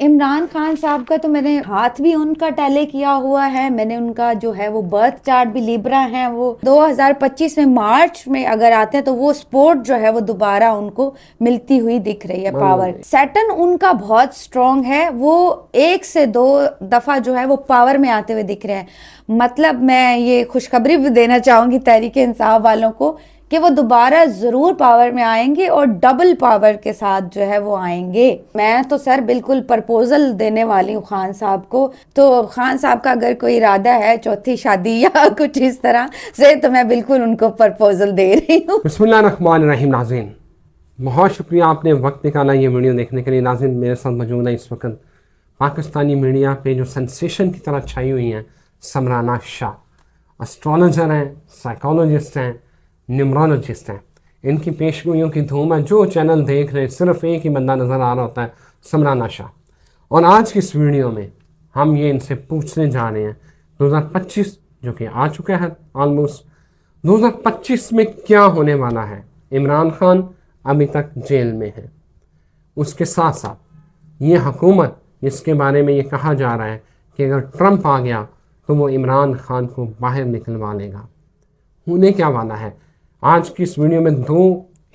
इमरान खान साहब का तो मैंने हाथ भी उनका टैली किया हुआ है। मैंने उनका जो है वो बर्थ चार्ट भी लिब्रा है। वो 2025 में मार्च में अगर आते हैं तो वो स्पोर्ट जो है वो दोबारा उनको मिलती हुई दिख रही है पावर। सैटर्न उनका बहुत स्ट्रांग है। वो एक से दो दफा जो है वो पावर में आते हुए दिख रहे हैं। मतलब मैं ये खुशखबरी भी देना चाहूंगी तहरीक इंसाफ वालों को कि वो दोबारा जरूर पावर में आएंगे और डबल पावर के साथ जो है वो आएंगे। मैं तो सर बिल्कुल प्रपोजल देने वाली हूँ खान साहब को। तो खान साहब का अगर कोई इरादा है चौथी शादी या कुछ इस तरह से तो मैं बिल्कुल उनको प्रपोजल दे रही हूँ। बिस्मिल्लाहिर्रहमानिर्रहीम। नाज़रीन, बहुत शुक्रिया आपने वक्त निकाला ये वीडियो देखने के लिए। नाज़रीन, मेरे साथ मौजूद है इस वक्त पाकिस्तानी मीडिया पे जो सेंसेशन की तरह छाई हुई हैं समराना शाह। एस्ट्रोलॉजर हैं, साइकोलॉजिस्ट हैं, न्यूमरोलॉजिस्ट हैं। इनकी पेशगोइयों की धूम है। जो चैनल देख रहे सिर्फ एक ही बंदा नज़र आ रहा होता है, समराना शाह। और आज की इस वीडियो में हम ये इनसे पूछने जा रहे हैं 2025 जो कि आ चुका है ऑलमोस्ट, 2025 में क्या होने वाला है। इमरान खान अभी तक जेल में है, उसके साथ साथ ये हुकूमत जिसके बारे में ये कहा जा रहा है कि अगर ट्रंप आ गया तो वो इमरान खान को बाहर निकलवा लेगा। होने क्या वाला है। आज की इस वीडियो में दो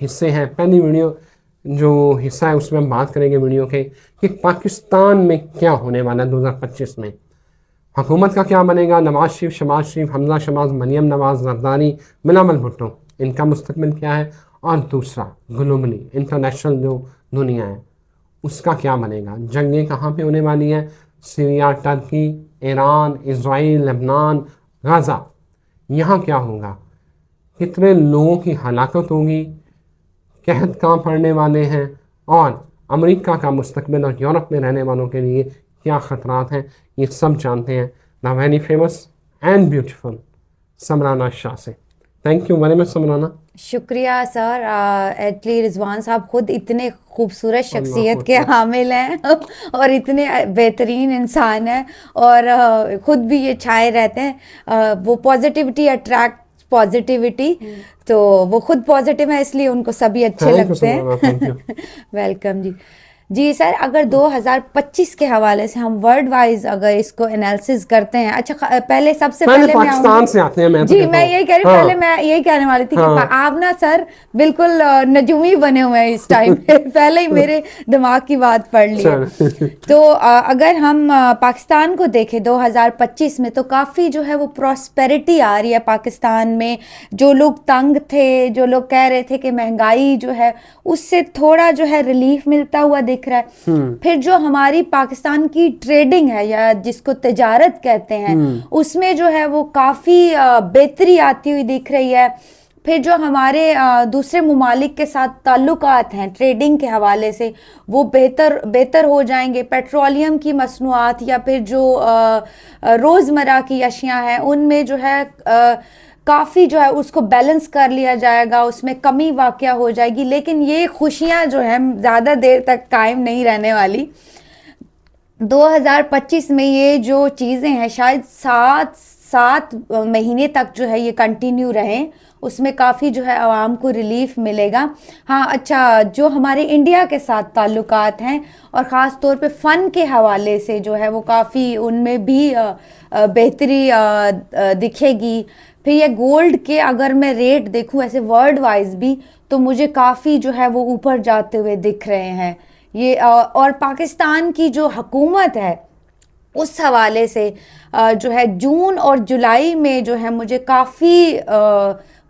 हिस्से हैं। पहली वीडियो जो हिस्सा है उसमें हम बात करेंगे वीडियो के कि पाकिस्तान में क्या होने वाला है 2025 में। हुकूमत का क्या बनेगा। नवाज शरीफ, शहबाज शरीफ, हमजा शहबाज, मरियम नवाज, जरदारी, बिलावल भुट्टो, इनका मुस्तकबिल क्या है। और दूसरा ग्लोबली इंटरनेशनल जो दुनिया है उसका क्या बनेगा। जंगें कहाँ पे होने वाली हैं। सीरिया, टर्की, ईरान, इजराइल, लबनान, गाज़ा, यहाँ क्या होगा। कितने लोगों की हलाकत होगी, कहत कहाँ पड़ने वाले हैं, और अमेरिका का मुस्तकबिल और यूरोप में रहने वालों के लिए क्या ख़तरात हैं, ये सब जानते हैं the very famous and beautiful Samrana Shah से। Thank you very much Samrana. शुक्रिया सर। एटली रिजवान साहब खुद इतने खूबसूरत शख्सियत के हामिल हैं और इतने बेहतरीन इंसान हैं और खुद भी ये छाए रहते हैं। वो पॉजिटिविटी अट्रैक्ट पॉजिटिविटी, तो वो खुद पॉजिटिव है इसलिए उनको सभी अच्छे लगते हैं। वेलकम जी। जी सर, अगर 2025 के हवाले से हम वर्ल्ड वाइज अगर इसको एनालिसिस करते हैं। अच्छा, पहले सबसे पहले पाकिस्तान से आते हैं। मैं जी मैं यही कह रही हूँ। हाँ। पहले मैं यही कहने वाली थी कि आप ना सर बिल्कुल नजूमी बने हुए हैं इस टाइम पे। पहले ही मेरे दिमाग की बात पढ़ ली। तो अगर हम पाकिस्तान को देखें 2025 में तो काफ़ी जो है वो प्रॉस्पेरिटी आ रही है पाकिस्तान में। जो लोग तंग थे, जो लोग कह रहे थे कि महंगाई जो है उससे थोड़ा जो है रिलीफ मिलता हुआ दिख रहा है। फिर जो हमारी पाकिस्तान की ट्रेडिंग है या जिसको तिजारत कहते हैं उसमें जो है वो काफ़ी बेहतरी आती हुई दिख रही है। फिर जो हमारे दूसरे ममालिक के साथ ताल्लुकात हैं ट्रेडिंग के हवाले से वो बेहतर हो जाएंगे। पेट्रोलियम की मसनूआत या फिर जो रोज़मर्रा की अशियाँ हैं उनमें जो है काफ़ी जो है उसको बैलेंस कर लिया जाएगा, उसमें कमी वाक़या हो जाएगी। लेकिन ये खुशियाँ जो है ज़्यादा देर तक कायम नहीं रहने वाली। 2025 में ये जो चीज़ें हैं शायद सात महीने तक जो है ये कंटिन्यू रहें, उसमें काफ़ी जो है आवाम को रिलीफ मिलेगा। हाँ अच्छा, जो हमारे इंडिया के साथ ताल्लुकात हैं और ख़ास तौर पे फ़न के हवाले से जो है वो काफ़ी उनमें भी बेहतरी दिखेगी। फिर ये गोल्ड के अगर मैं रेट देखूं ऐसे वर्ल्ड वाइज भी तो मुझे काफ़ी जो है वो ऊपर जाते हुए दिख रहे हैं ये। और पाकिस्तान की जो हुकूमत है उस हवाले से जो है जून और जुलाई में जो है मुझे काफ़ी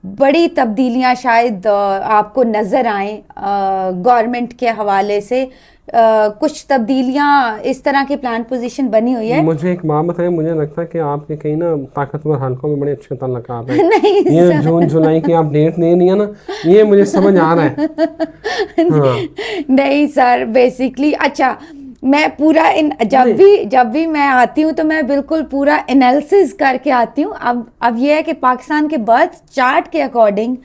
बड़ी तब्दीलियां शायद आपको नज़र आएँ गवर्नमेंट के हवाले से। कुछ तब्दीलियां इस तरह की प्लान पोजीशन बनी हुई है। मुझे एक बात बताइए, मुझे लगता है कि आपके कहीं ना ताकतवर हलकों में बड़े अच्छे ताल्लुकात हैं। नहीं ये जून जुलाई की आप डेट दे रही है ना, ये मुझे समझ आ रहा है। हाँ। नहीं सर, बेसिकली अच्छा मैं पूरा जब भी मैं आती हूँ तो मैं बिल्कुल पूरा एनालिसिस करके आती हूँ। अब ये है कि पाकिस्तान के बर्थ चार्ट के अकॉर्डिंग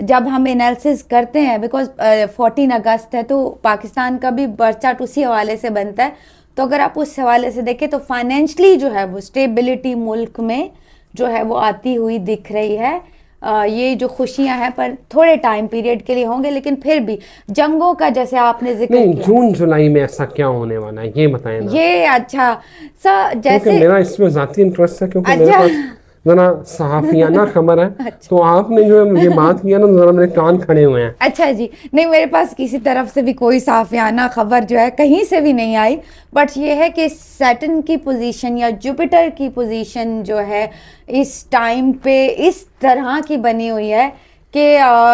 जब हम एनालिसिस करते हैं, बिकॉज 14 अगस्त है तो पाकिस्तान का भी बर्थ चार्ट उसी हवाले से बनता है। तो अगर आप उस हवाले से देखें तो फाइनेंशली जो है वो स्टेबिलिटी मुल्क में जो है वो आती हुई दिख रही है। ये जो खुशियां हैं पर थोड़े टाइम पीरियड के लिए होंगे, लेकिन फिर भी जंगों का जैसे आपने जिक्र नहीं, किया, जून जुलाई में ऐसा क्या होने वाला है ये बताएं ना। ये अच्छा सर क्योंकि जैसे मेरा इसमें जाती इंटरेस्ट है, क्योंकि मेरे अच्छा पास जरा सहाफियाना खबर है। अच्छा। तो आपने जो है ये बात किया ना, तो जरा मेरे कान खड़े हुए हैं। अच्छा जी, नहीं मेरे पास किसी तरफ से भी कोई साफियाना खबर जो है कहीं से भी नहीं आई, बट ये है कि सैटर्न की पोजीशन या जुपिटर की पोजीशन जो है इस टाइम पे इस तरह की बनी हुई है कि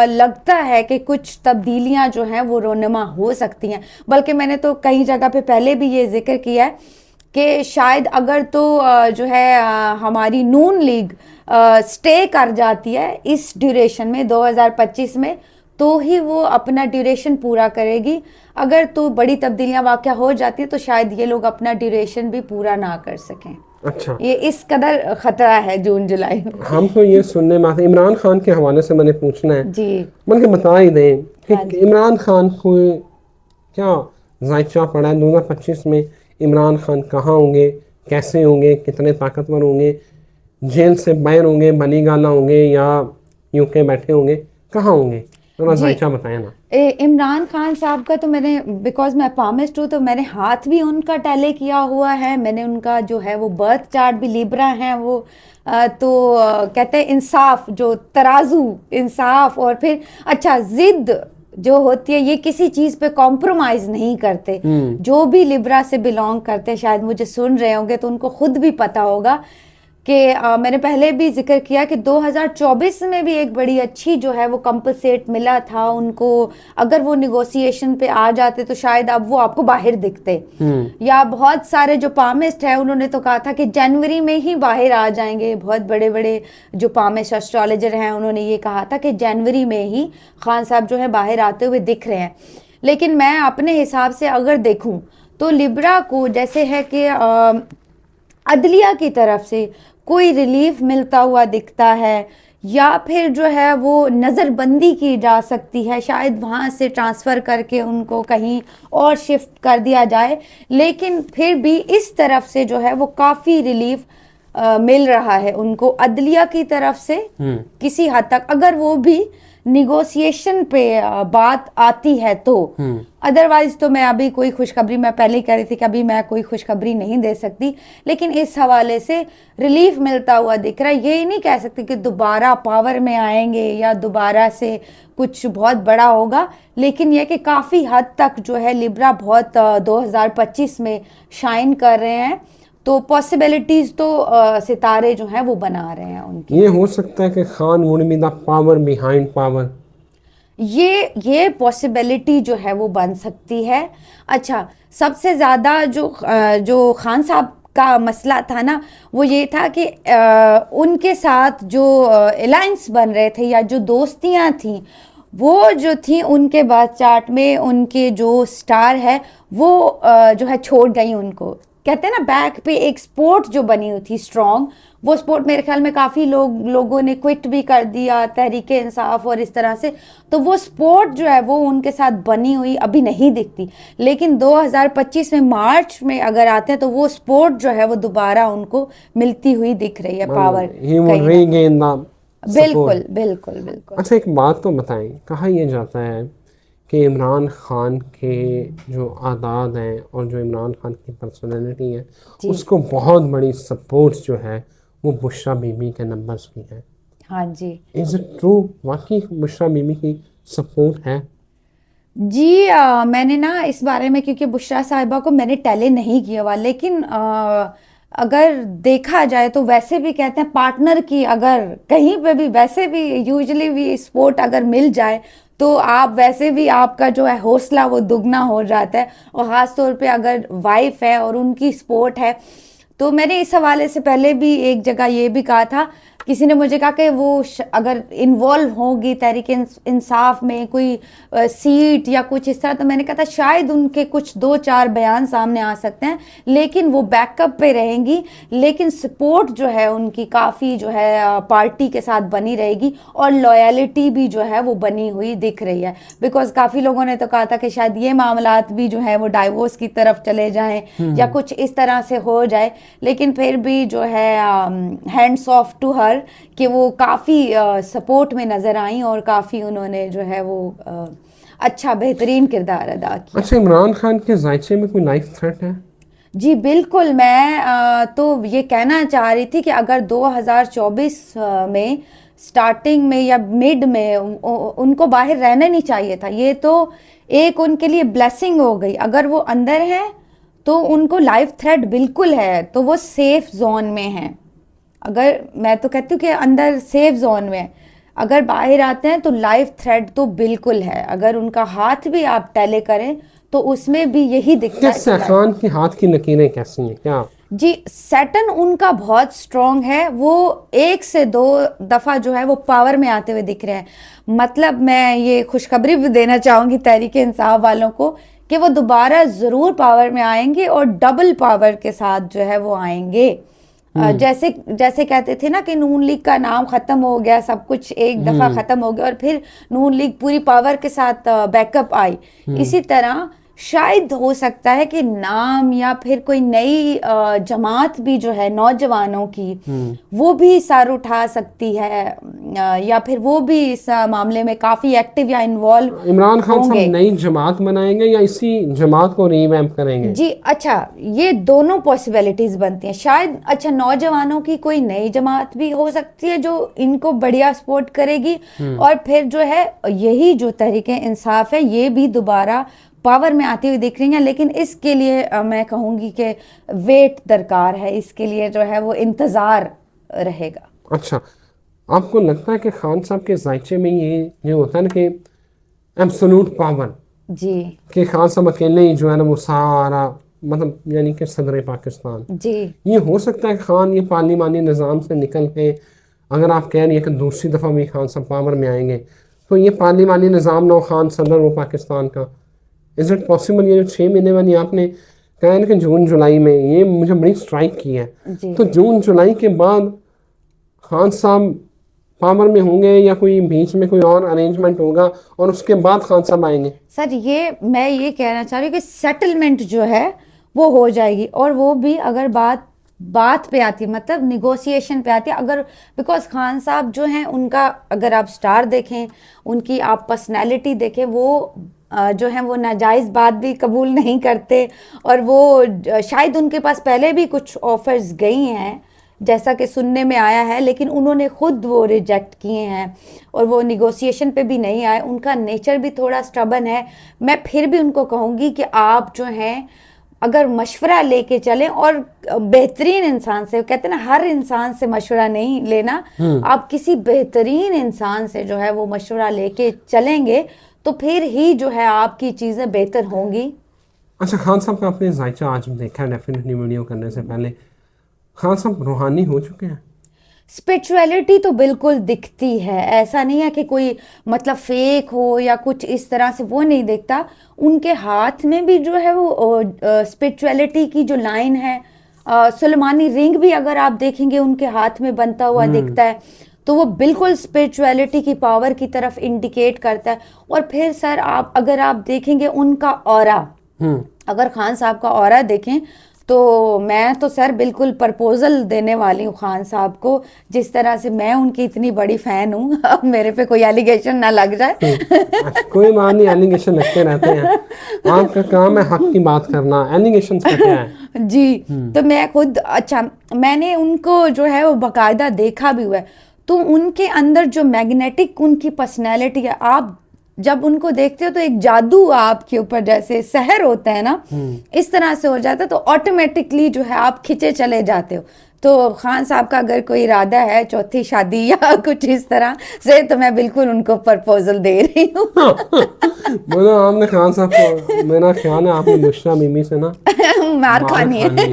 लगता है कि कुछ तब्दीलियां जो हैं वो रोनमा हो सकती हैं। बल्कि मैंने तो कई जगह पे पहले भी ये जिक्र किया है कि शायद अगर तो जो है हमारी नून लीग स्टे कर जाती है इस ड्यूरेशन में 2025 में, तो ही वो अपना ड्यूरेशन पूरा करेगी। अगर तो बड़ी तब्दीलियां वाक़या हो जाती है तो शायद ये लोग अपना ड्यूरेशन भी पूरा ना कर सकें। अच्छा, ये इस कदर खतरा है जून जुलाई में। हम तो ये सुनने में आते, इमरान खान के हवाले से मैंने पूछना है, जी बल्कि बता ही दें हाँ कि जी। इमरान खान को क्या जायचा पड़ा है 2025 में। इमरान खान कहाँ होंगे, कैसे होंगे, कितने ताकतवर होंगे, जेल से बाहर होंगे, बनी गाला होंगे, या यूके बैठे होंगे, कहाँ होंगे, थोड़ा जी जायचा बताएं ना। इमरान खान साहब का तो मैंने, बिकॉज मैं फार्मिस्ट हूँ तो मैंने हाथ भी उनका टैली किया हुआ है। मैंने उनका जो है वो बर्थ चार्ट भी लिब्रा है वो तो कहते हैं इंसाफ, जो तराजू इंसाफ, और फिर अच्छा जिद जो होती है, ये किसी चीज पे कॉम्प्रोमाइज नहीं करते। जो भी लिब्रा से बिलोंग करते हैं, शायद मुझे सुन रहे होंगे तो उनको खुद भी पता होगा कि मैंने पहले भी जिक्र किया कि 2024 में भी एक बड़ी अच्छी जो है वो कंपनसेट मिला था उनको। अगर वो निगोशिएशन पे आ जाते तो शायद अब वो आपको बाहर दिखते। या बहुत सारे जो पामिस्ट है उन्होंने तो कहा था कि जनवरी में ही बाहर आ जाएंगे। बहुत बड़े बड़े जो पामिस्ट एस्ट्रोलॉजर हैं उन्होंने ये कहा था कि जनवरी में ही खान साहब जो है बाहर आते हुए दिख रहे हैं। लेकिन मैं अपने हिसाब से अगर देखूं तो लिब्रा को जैसे है कि अदलिया की तरफ से कोई रिलीफ मिलता हुआ दिखता है, या फिर जो है वो नज़रबंदी की जा सकती है, शायद वहाँ से ट्रांसफ़र करके उनको कहीं और शिफ्ट कर दिया जाए। लेकिन फिर भी इस तरफ से जो है वो काफ़ी रिलीफ मिल रहा है उनको अदलिया की तरफ से किसी हद तक, अगर वो भी निगोशिएशन पे बात आती है तो। अदरवाइज तो मैं अभी कोई खुशखबरी, मैं पहले ही कह रही थी कि अभी मैं कोई खुशखबरी नहीं दे सकती, लेकिन इस हवाले से रिलीफ मिलता हुआ दिख रहा है। ये नहीं कह सकती कि दोबारा पावर में आएंगे या दोबारा से कुछ बहुत बड़ा होगा, लेकिन यह कि काफ़ी हद तक जो है लिब्रा बहुत 2025 में शाइन कर रहे हैं। तो पॉसिबिलिटीज तो सितारे जो हैं वो बना रहे हैं उनकी। ये हो सकता है कि Khan would be the power behind power, ये पॉसिबिलिटी जो है वो बन सकती है। अच्छा, सबसे ज़्यादा जो खान साहब का मसला था ना, वो ये था कि उनके साथ जो अलायंस बन रहे थे या जो दोस्तियां थी, वो जो थी उनके बर्थ चार्ट में उनके जो स्टार है वो जो है छोड़ गई उनको। कहते हैं ना बैक पे एक स्पोर्ट जो बनी हुई थी स्ट्रॉन्ग, वो स्पोर्ट मेरे ख्याल में काफ़ी लोगों ने क्विट भी कर दिया, तहरीक इंसाफ और इस तरह से। तो वो स्पोर्ट जो है वो उनके साथ बनी हुई अभी नहीं दिखती, लेकिन 2025 में मार्च में अगर आते हैं तो वो स्पोर्ट जो है वो दोबारा उनको मिलती हुई दिख रही है, पावर। बिल्कुल बिल्कुल बिल्कुल। अच्छा, एक बात तो बताएं, कहा यह जाता है कि इमरान खान के जो आदाद हैं और जो इमरान खान की पर्सनैलिटी है उसको बहुत बड़ी सपोर्ट जो है वो बुशरा बीबी के नंबर्स की है। हाँ जी, इज इट ट्रू, वाकई बुशरा बीबी की सपोर्ट है? जी मैंने ना इस बारे में, क्योंकि बुशरा साहिबा को मैंने टैली नहीं किया हुआ, लेकिन अगर देखा जाए तो वैसे भी कहते हैं पार्टनर की अगर कहीं पे भी, वैसे भी यूजुअली भी सपोर्ट अगर मिल जाए तो आप वैसे भी आपका जो है हौसला वो दुगना हो जाता है। और ख़ास तौर पे अगर वाइफ है और उनकी सपोर्ट है, तो मैंने इस हवाले से पहले भी एक जगह ये भी कहा था, किसी ने मुझे कहा कि वो अगर इन्वॉल्व होगी तहरीक इंसाफ में कोई सीट या कुछ इस तरह, तो मैंने कहा था शायद उनके कुछ 2-4 बयान सामने आ सकते हैं, लेकिन वो बैकअप पे रहेंगी। लेकिन सपोर्ट जो है उनकी काफ़ी जो है पार्टी के साथ बनी रहेगी, और लॉयलिटी भी जो है वो बनी हुई दिख रही है। बिकॉज काफ़ी लोगों ने तो कहा था कि शायद ये मामलात भी जो है वो डाइवोर्स की तरफ चले जाएं या कुछ इस तरह से हो जाए, लेकिन फिर भी जो है हैंड्स ऑफ टू हर, पर कि वो काफ़ी सपोर्ट में नज़र आई और काफ़ी उन्होंने जो है वो अच्छा बेहतरीन किरदार अदा किया। अच्छा, इमरान खान के जायचे में कोई लाइफ थ्रेट है? जी बिल्कुल, मैं तो ये कहना चाह रही थी कि अगर 2024 में स्टार्टिंग में या मिड में उनको बाहर रहना नहीं चाहिए था। ये तो एक उनके लिए ब्लेसिंग हो गई। अगर वो अंदर है तो उनको लाइफ थ्रेट बिल्कुल है, तो वो सेफ जोन में हैं। अगर मैं तो कहती हूँ कि अंदर सेफ जोन में है, अगर बाहर आते हैं तो लाइफ थ्रेट तो बिल्कुल है। अगर उनका हाथ भी आप टैले करें तो उसमें भी यही दिखता है। कैसे खान की हाथ की लकीरें कैसी हैं क्या? जी, सैटर्न उनका बहुत स्ट्रॉन्ग है। वो 1 से 2 दफ़ा जो है वो पावर में आते हुए दिख रहे हैं। मतलब मैं ये खुशखबरी भी देना चाहूँगी तहरीक इंसाफ वालों को कि वो दोबारा ज़रूर पावर में आएंगे और डबल पावर के साथ जो है वो आएंगे। जैसे जैसे कहते थे ना कि नून लीग का नाम ख़त्म हो गया, सब कुछ एक दफ़ा ख़त्म हो गया और फिर नून लीग पूरी पावर के साथ बैकअप आई। इसी तरह शायद हो सकता है कि नाम या फिर कोई नई जमात भी जो है नौजवानों की वो भी सर उठा सकती है, या फिर वो भी इस मामले में काफी एक्टिव या इन्वॉल्व इमरान खान साहब नई जमात बनाएंगे या इसी जमात को रीवैम्प करेंगे? जी अच्छा, ये दोनों पॉसिबिलिटीज बनती हैं। शायद अच्छा नौजवानों की कोई नई जमात भी हो सकती है जो इनको बढ़िया सपोर्ट करेगी, और फिर जो है यही जो तहरीक इंसाफ है ये भी दोबारा पावर में आती हुई दिख रही हैं। लेकिन इसके लिए मैं कहूँगी कि वेट दरकार है, इसके लिए जो है वो इंतज़ार रहेगा। अच्छा, आपको लगता है कि खान साहब के जायचे में ये होता है ना कि एब्सोल्यूट पावर, जी कि खान साहब अकेले ही जो है ना वो सारा मतलब यानी कि सदर पाकिस्तान, जी ये हो सकता है खान ये पार्लिमानी निज़ाम से निकल के, अगर आप कह रही है कि दूसरी दफ़ा भी खान साहब पावर में आएंगे तो ये पार्लिमानी निज़ाम ना खान सदर हो पाकिस्तान का? Is it possible? ये जो 6 महीने वाली आपने कहा ना कि जून जुलाई में, ये मुझे बड़ी स्ट्राइक की है। तो जून जुलाई के बाद खान साहब पावर में होंगे या कोई बीच में कोई और अरेंजमेंट होगा और उसके बाद खान साहब आएंगे? सर ये मैं ये कहना चाह रही हूँ कि सेटलमेंट जो है वो हो जाएगी, और वो भी अगर बात पे आती है, मतलब निगोशिएशन पे आती है। अगर बिकॉज खान साहब जो हैं उनका अगर आप स्टार देखें, उनकी आप पर्सनैलिटी देखें, वो जो है वो नाजायज़ बात भी कबूल नहीं करते, और वो शायद उनके पास पहले भी कुछ ऑफर्स गई हैं जैसा कि सुनने में आया है, लेकिन उन्होंने खुद वो रिजेक्ट किए हैं और वो निगोशिएशन पे भी नहीं आए। उनका नेचर भी थोड़ा स्टबन है। मैं फिर भी उनको कहूँगी कि आप जो हैं अगर मशवरा लेके चलें, और बेहतरीन इंसान से, कहते हैं ना हर इंसान से मशवरा नहीं लेना, आप किसी बेहतरीन इंसान से जो है वो मशवरा लेके चलेंगे तो फिर ही जो है आपकी चीज़ें बेहतर होंगी। अच्छा, खान साहब का आपने जायचा आज देखा है डेफिनेटली वीडियो करने से पहले, खान साहब रूहानी हो चुके हैं? स्पिरिचुअलिटी तो बिल्कुल दिखती है, ऐसा नहीं है कि कोई मतलब फेक हो या कुछ इस तरह से, वो नहीं दिखता। उनके हाथ में भी जो है वो स्पिरिचुअलिटी की जो लाइन है, सुलेमानी रिंग भी अगर आप देखेंगे उनके हाथ में बनता हुआ दिखता है, तो वो बिल्कुल स्पिरिचुअलिटी की पावर की तरफ इंडिकेट करता है। और फिर सर आप अगर आप देखेंगे उनका ऑरा, अगर खान साहब का ऑरा देखें तो मैं तो सर बिल्कुल प्रपोजल देने वाली हूँ खान साहब को, जिस तरह से मैं उनकी इतनी बड़ी फैन हूँ। अब मेरे पे कोई एलिगेशन ना लग जाए। कोई बात नहीं, एलिगेशन लगते रहते हैं, आपका काम है हक की बात करना, एलिगेशन क्या है? जी तो मैं खुद अच्छा मैंने उनको जो है वो बाकायदा देखा भी हुआ है, तो उनके अंदर जो मैग्नेटिक उनकी पर्सनैलिटी है, आप जब उनको देखते हो तो एक जादू आपके ऊपर जैसे सहर होता है ना, इस तरह से हो जाता है, तो ऑटोमेटिकली जो है आप खिंचे चले जाते हो। तो खान साहब का अगर कोई इरादा है चौथी शादी या कुछ इस तरह से, तो मैं बिल्कुल उनको प्रपोजल दे रही हूँ। बोलो आपने खान साहब को, मेरा ख्याल है आपने बुशरा बीबी से ना मार खानी है।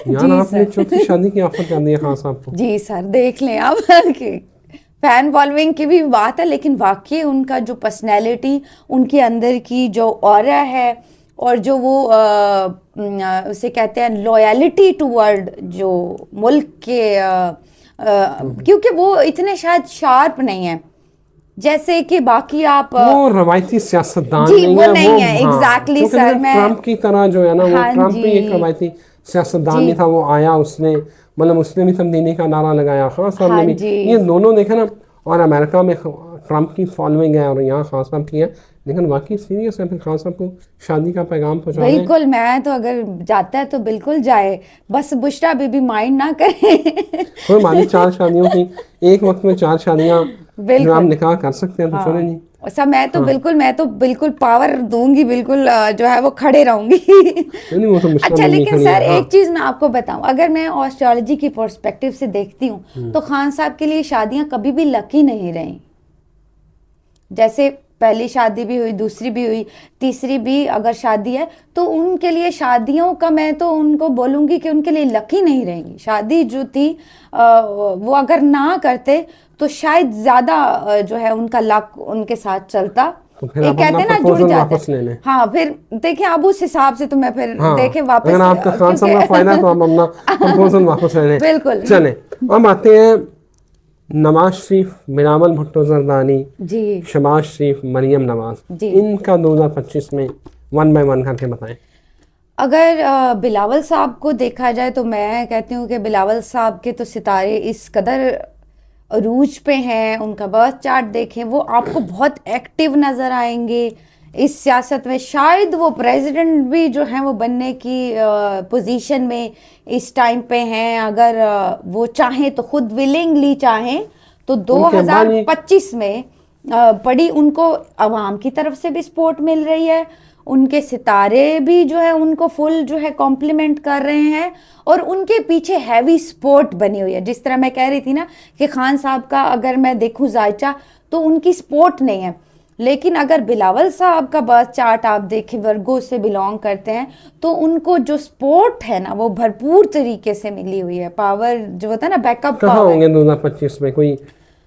यार आपने चौथी शादी की ऑफर कर दिया खान साहब को। जी सर देख लें आप, फैन फॉलोइंग की भी बात है, लेकिन वाकई उनका जो पर्सनैलिटी, उनके अंदर की जो ऑरा है, और जो वो उसे कहते हैं लॉयलिटी टूवर्ड जो मुल्क के, क्योंकि वो इतने शायद शार्प नहीं है जैसे कि बाकी आप, वो रवायती सियासतदान जी नहीं वो है, नहीं है एग्जैक्टली सर। मैं ट्रम्प की तरह जो है ना, वो हाँ ट्रम्प भी जी एक रवायती सियासतदान नहीं था, वो आया, उसने मतलब उसने भी तब्दीली का नारा लगाया, खान साहब हाँ ने भी। जी। ये दोनों देखे ना, और अमेरिका में ट्रम्प की फॉलोइंग है और यहाँ खान साहब की है, लेकिन वाकई सीरियस है। फिर खान साहब को शादी का पैगाम पहुँचा दें। बिल्कुल, मैं तो अगर जाता है तो बिल्कुल जाए, बस बुशरा बीबी माइंड ना करे। कोई मानी 4 शादियों की, एक वक्त में 4 शादियाँ जो आप बिल्कुल। निकाह कर सकते हैं तो चले नहीं। और सब मैं तो बिल्कुल पावर दूंगी, बिल्कुल जो है वो खड़े रहूंगी। नहीं वो तो मुश्किल अच्छा, में नहीं लेकिन खड़ी सर है। हाँ एक चीज मैं आपको बताऊं, अगर मैं एस्ट्रोलॉजी की पर्सपेक्टिव से देखती हूँ तो खान साहब के लिए शादियां कभी भी लकी नहीं रही। जैसे पहली शादी भी हुई, दूसरी भी हुई, तीसरी भी अगर शादी है तो उनके लिए शादियों का मैं तो उनको बोलूंगी कि उनके लिए लकी नहीं रहेंगी। शादी जो थी वो अगर ना करते तो शायद ज्यादा जो है उनका लक उनके साथ चलता। तो फिर ये आप कहते अपना हैं ना, जुड़ प्रपोजल जाते वापस ले लें। हैं। हाँ, फिर देखिए अब उस हिसाब से तो मैं फिर हाँ, देखे वापस, अगर आपका खान साहब का फायदा है तो आप अपना प्रपोजल वापस ले लें। बिल्कुल। चलें, अब आते हैं नवाज शरीफ, बिलावल भुट्टो जरदारी, जी शहबाज शरीफ, मरियम नवाज, जी। इनका 2025 में 1 बाय 1 करके बताएं। अगर बिलावल साहब को देखा जाए तो मैं कहती हूँ कि बिलावल साहब के तो सितारे इस कदर अरूज पे हैं, उनका बर्थ चार्ट देखें, वो आपको बहुत एक्टिव नज़र आएंगे इस सियासत में। शायद वो प्रेसिडेंट भी जो हैं वो बनने की पोजीशन में इस टाइम पे हैं। अगर वो चाहें तो खुद विलिंगली चाहें तो उनके अब्बा जी 2025 में बड़ी उनको अवाम की तरफ से भी सपोर्ट मिल रही है, उनके सितारे भी जो है उनको फुल जो है कॉम्प्लीमेंट कर रहे हैं, और उनके पीछे हैवी सपोर्ट बनी हुई है। जिस तरह मैं कह रही थी ना कि खान साहब का अगर मैं देखूं जायचा तो उनकी सपोर्ट नहीं है, लेकिन अगर बिलावल साहब का बर्थ चार्ट आप देखें, वर्गो से बिलोंग करते हैं, तो उनको जो सपोर्ट है ना वो भरपूर तरीके से मिली हुई है। पावर जो होता है ना, बैकअप कहाँ पावर। होंगे 2025 में? कोई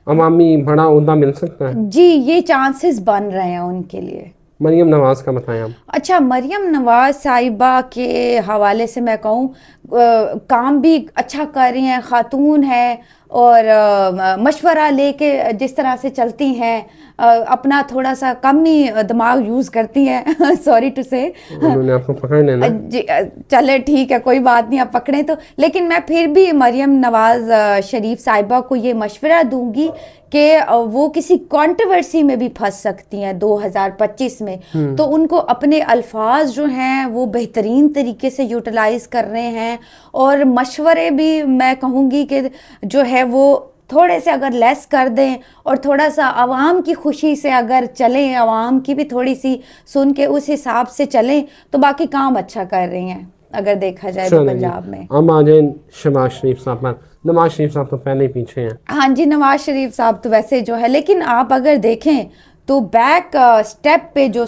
अवामी बड़ा ओहदा मिल सकता है? जी, ये चांसेस बन रहे हैं उनके लिए। मरियम नवाज का बताएं आप। अच्छा, मरियम नवाज साहिबा के हवाले से मैं कहूँ, काम भी अच्छा कर रही हैं, खातून है, और मशवरा लेके जिस तरह से चलती हैं, अपना थोड़ा सा कम ही दिमाग यूज़ करती हैं। सॉरी टू से। उन्होंने आपको पकड़ लेना। जी, चले ठीक है, कोई बात नहीं, आप पकड़ें तो। लेकिन मैं फिर भी मरियम नवाज शरीफ साहिबा को ये मशवरा दूंगी कि वो किसी कंट्रोवर्सी में भी फंस सकती हैं 2025 में। तो उनको अपने अल्फाज जो हैं वो बेहतरीन तरीके से यूटिलाइज कर रहे हैं, और मशवरे भी मैं कहूँगी कि जो है वो थोड़े से अगर लेस कर दें और थोड़ा सा आवाम की खुशी से अगर चलें, आवाम की भी थोड़ी सी सुन के उस हिसाब से चलें, तो बाकी काम अच्छा कर रही हैं अगर देखा जाए तो पंजाब में। अब आ जाए शहबाज शरीफ साहब पर। नवाज शरीफ साहब तो पहले ही पीछे हैं। हाँ जी, नवाज शरीफ साहब तो वैसे जो है, लेकिन आप अगर देखें तो बैक स्टेप पे जो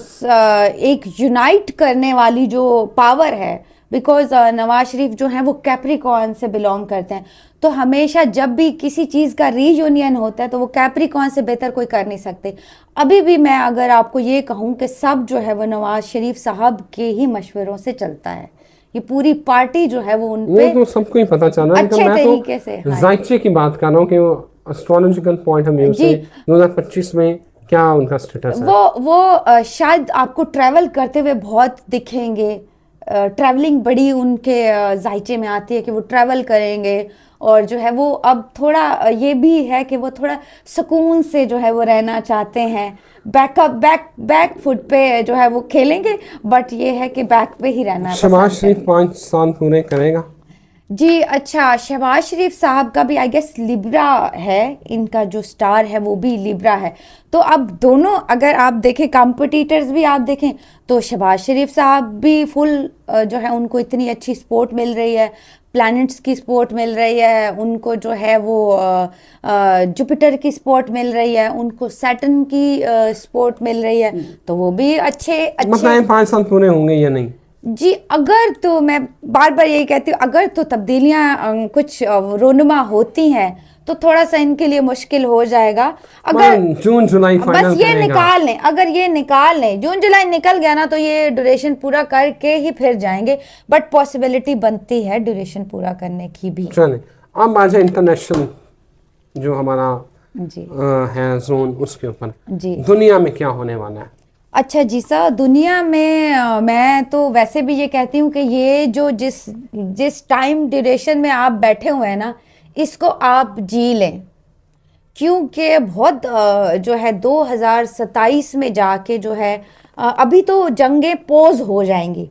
एक यूनाइट करने वाली जो पावर है, बिकॉज नवाज शरीफ जो है वो कैप्रिकॉर्न से बिलोंग करते हैं, तो हमेशा जब भी किसी चीज़ का रीयूनियन होता है तो वो कैप्रिकॉर्न से बेहतर कोई कर नहीं सकते। अभी भी मैं अगर आपको ये कहूँ कि सब जो है वो नवाज शरीफ साहब के ही मशवरों से चलता है, ये पूरी पार्टी जो है वो उन पे वो तो सबको ही पता चल रहा है। अच्छे मैं तरीके से। तो जायचे की बात कर रहा हूँ कि वो एस्ट्रोलॉजिकल पॉइंट ऑफ व्यू से 2025 में क्या उनका स्टेटस है? वो शायद आपको ट्रैवल करते हुए बहुत दिखेंगे। ट्रैवलिंग बड़ी उनके जायचे में आती है कि वो ट्रैवल करेंगे, और जो है वो अब थोड़ा ये भी है कि वो थोड़ा सुकून से जो है वो रहना चाहते हैं। बैक फुट पे जो है वो खेलेंगे, बट ये है कि बैक पे ही रहना शहबाज शरीफ 5 साल पूरे करेगा? जी। अच्छा, शहबाज शरीफ साहब का भी आई गेस लिब्रा है, इनका जो स्टार है वो भी लिब्रा है। तो अब दोनों अगर आप देखें, कॉम्पिटिटर्स भी आप देखें, तो शहबाज शरीफ साहब भी फुल जो है उनको इतनी अच्छी सपोर्ट मिल रही है, प्लैनेट्स की सपोर्ट मिल रही है उनको, जो है वो जुपिटर की सपोर्ट मिल रही है उनको, सैटर्न की सपोर्ट मिल रही है, तो वो भी अच्छे मतलब 5 साल पूरे होंगे या नहीं? जी। अगर तो मैं बार बार यही कहती हूँ, अगर तो तब्दीलियां कुछ रोनुमा होती हैं तो थोड़ा सा इनके लिए मुश्किल हो जाएगा। अगर जून जुलाई फाइनल बस ये निकाल लें, अगर ये निकाल लें, जून जुलाई निकल गया ना, तो ये ड्यूरेशन पूरा करके ही फिर जाएंगे, बट पॉसिबिलिटी बनती है ड्यूरेशन पूरा करने की भी। चलें, अब आ जाए इंटरनेशनल जो हमारा जी है जोन, उसके ऊपर जी। दुनिया में क्या होने वाला है? अच्छा जी सर, दुनिया में मैं तो वैसे भी ये कहती हूँ कि ये जो जिस जिस टाइम ड्यूरेशन में आप बैठे हुए हैं ना, इसको आप जी लें। क्योंकि बहुत जो है 2027 में जाके जो है अभी तो जंगें पॉज हो जाएंगी।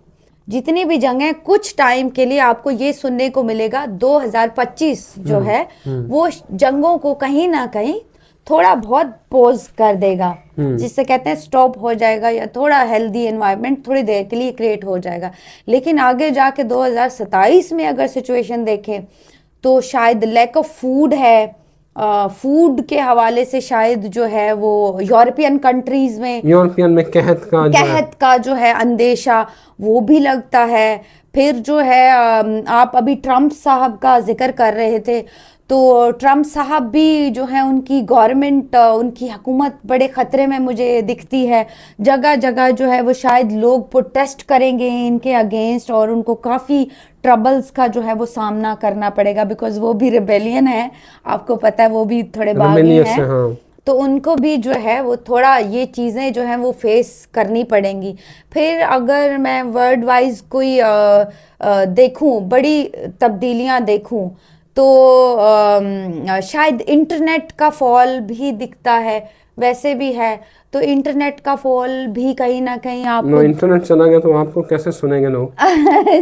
जितनी भी जंगें कुछ टाइम के लिए आपको ये सुनने को मिलेगा 2025 जो है वो जंगों को कहीं ना कहीं थोड़ा बहुत पॉज कर देगा, जिससे कहते हैं स्टॉप हो जाएगा या थोड़ा हेल्दी एनवायरनमेंट थोड़ी देर के लिए क्रिएट हो जाएगा। लेकिन आगे जाके 2027 में अगर सिचुएशन देखें तो शायद लैक ऑफ फूड है, फूड के हवाले से शायद जो है वो यूरोपियन कंट्रीज में कहत का जो है अंदेशा वो भी लगता है। फिर जो है आप अभी ट्रम्प साहब का जिक्र कर रहे थे, तो ट्रम्प साहब भी जो है उनकी गवर्नमेंट उनकी हुकूमत बड़े ख़तरे में मुझे दिखती है। जगह जगह जो है वो शायद लोग प्रोटेस्ट करेंगे इनके अगेंस्ट और उनको काफ़ी ट्रबल्स का जो है वो सामना करना पड़ेगा, बिकॉज वो भी रिबेलियन है, आपको पता है वो भी थोड़े बागी हैं। हाँ। तो उनको भी जो है वो थोड़ा ये चीज़ें जो हैं वो फेस करनी पड़ेंगी। फिर अगर मैं वर्ल्ड वाइज कोई देखूं बड़ी तब्दीलियां देखूं तो शायद इंटरनेट का फॉल भी दिखता है, वैसे भी है। तो इंटरनेट का फॉल भी कहीं ना कहीं आपको इंटरनेट चला गया तो आपको कैसे सुनेंगे लोग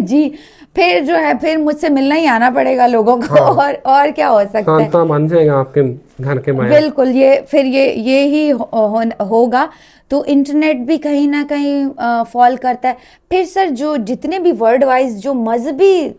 जी, फिर जो है फिर मुझसे मिलना ही आना पड़ेगा लोगों को। हाँ। और क्या हो सकता है, बन जाएगा आपके घर के बाहर। बिल्कुल, ये फिर ये ही होगा। तो इंटरनेट भी कहीं ना कहीं फॉल करता है। फिर सर जो जितने भी वर्ल्ड वाइज जो मजहबी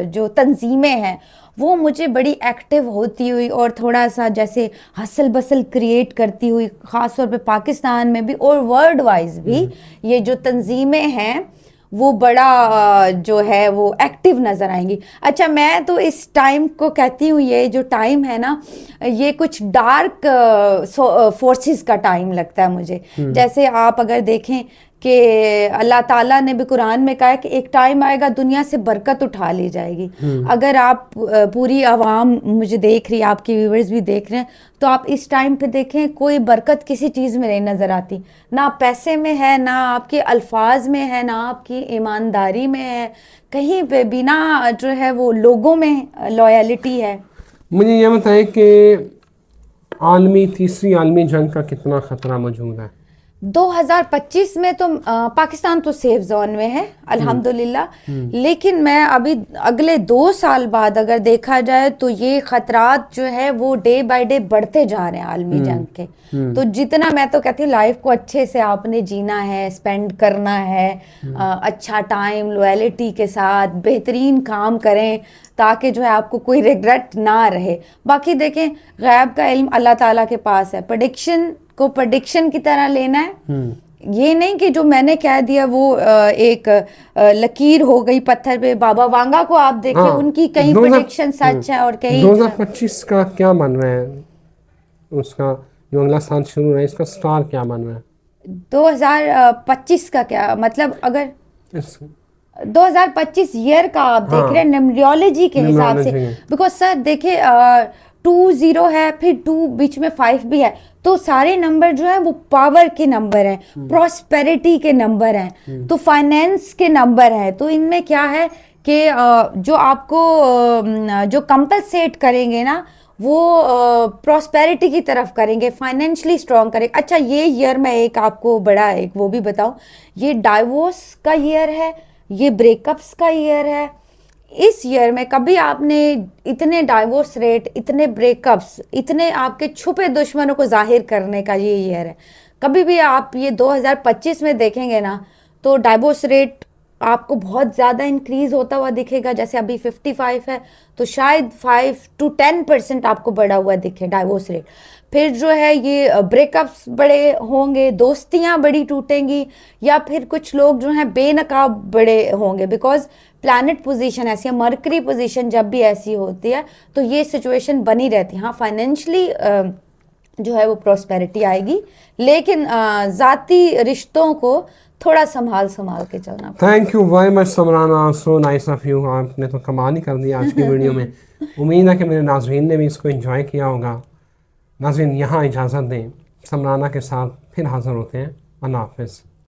जो तंजीमें हैं वो मुझे बड़ी एक्टिव होती हुई और थोड़ा सा जैसे हसल बसल क्रिएट करती हुई, ख़ास तौर पे पाकिस्तान में भी और वर्ल्ड वाइज भी ये जो तंजीमें हैं वो बड़ा जो है वो एक्टिव नज़र आएंगी। अच्छा, मैं तो इस टाइम को कहती हूँ ये जो टाइम है ना ये कुछ डार्क फोर्सेस का टाइम लगता है मुझे। जैसे आप अगर देखें कि अल्लाह ताला ने भी कुरान में कहा है कि एक टाइम आएगा दुनिया से बरकत उठा ली जाएगी। अगर आप पूरी आवाम मुझे देख रही है, आपके व्यूवर्स भी देख रहे हैं, तो आप इस टाइम पे देखें कोई बरकत किसी चीज़ में नहीं नज़र आती, ना पैसे में है, ना आपके अल्फाज में है, ना आपकी ईमानदारी में है, कहीं पे भी ना जो है वो लोगों में लॉयलिटी है। मुझे ये बताएं कि तीसरी आलमी जंग का कितना ख़तरा मौजूद है? 2025 में तो पाकिस्तान तो सेफ जोन में है अल्हम्दुलिल्लाह। लेकिन मैं अभी अगले 2 साल बाद अगर देखा जाए तो ये खतरात जो है वो डे बाय डे बढ़ते जा रहे हैं आलमी जंग के। तो जितना मैं तो कहती हूँ लाइफ को अच्छे से आपने जीना है, स्पेंड करना है, अच्छा टाइम लॉयलिटी के साथ बेहतरीन काम करें ताकि जो है आपको कोई रिग्रेट ना रहे। बाकी देखें गैब का इल्म अल्लाह ताला के पास है, प्रेडिक्शन को प्रेडिक्शन की तरह लेना है। ये नहीं कि जो मैंने कह दिया वो एक लकीर हो गई पत्थर पे। बाबा वांगा को आप देखिए, उनकी कई प्रेडिक्शन सच है और कई 2025 का क्या बन रहा है, उसका जो अगला साल शुरू है इसका स्टार क्या बन रहा है? 2025 का क्या मतलब, अगर 2025 ईयर का आप देख रहे हैं न्यूमरोलॉजी के हिसाब से, बिकॉज सर देखिए 20 है, फिर 2 बीच में 5 भी है, तो सारे नंबर जो है वो पावर के नंबर हैं, प्रॉस्पेरिटी के नंबर हैं, तो फाइनेंस के नंबर हैं। तो इनमें क्या है कि जो आपको जो कंपलसेट करेंगे ना वो प्रॉस्पेरिटी की तरफ करेंगे, फाइनेंशियली स्ट्रॉन्ग करेंगे। अच्छा, ये ईयर मैं एक आपको बड़ा एक वो भी बताऊं, ये डाइवोर्स का ईयर है, ये ब्रेकअप्स का ईयर है। इस ईयर में कभी आपने इतने डाइवोर्स रेट, इतने ब्रेकअप्स, इतने आपके छुपे दुश्मनों को जाहिर करने का ये ईयर है। कभी भी आप ये 2025 में देखेंगे ना तो डाइवोर्स रेट आपको बहुत ज़्यादा इंक्रीज होता हुआ दिखेगा। जैसे अभी 55 है तो शायद 5 to 10% आपको बढ़ा हुआ दिखे डाइवोर्स रेट। फिर जो है ये ब्रेकअप्स बड़े होंगे, दोस्तियां बड़ी टूटेंगी, या फिर कुछ लोग जो हैं बेनकाब बड़े होंगे, बिकॉज प्लैनेट पोजीशन ऐसी है, मरकरी पोजीशन जब भी ऐसी होती है तो ये सिचुएशन बनी रहती है। हाँ, फाइनेंशली जो है वो प्रॉस्पेरिटी आएगी, लेकिन ज़ाती रिश्तों को थोड़ा संभाल के चलना। Thank you very much Samrana, so nice of you. आपने तो कमाल ही कर दिया आज की वीडियो में। उम्मीद है कि मेरे नाज़रीन ने भी इसको एंजॉय किया होगा। नाज़रीन यहाँ इजाज़त दें, समराना के साथ फिर हाज़िर होते हैं। अल्लाह हाफिज़।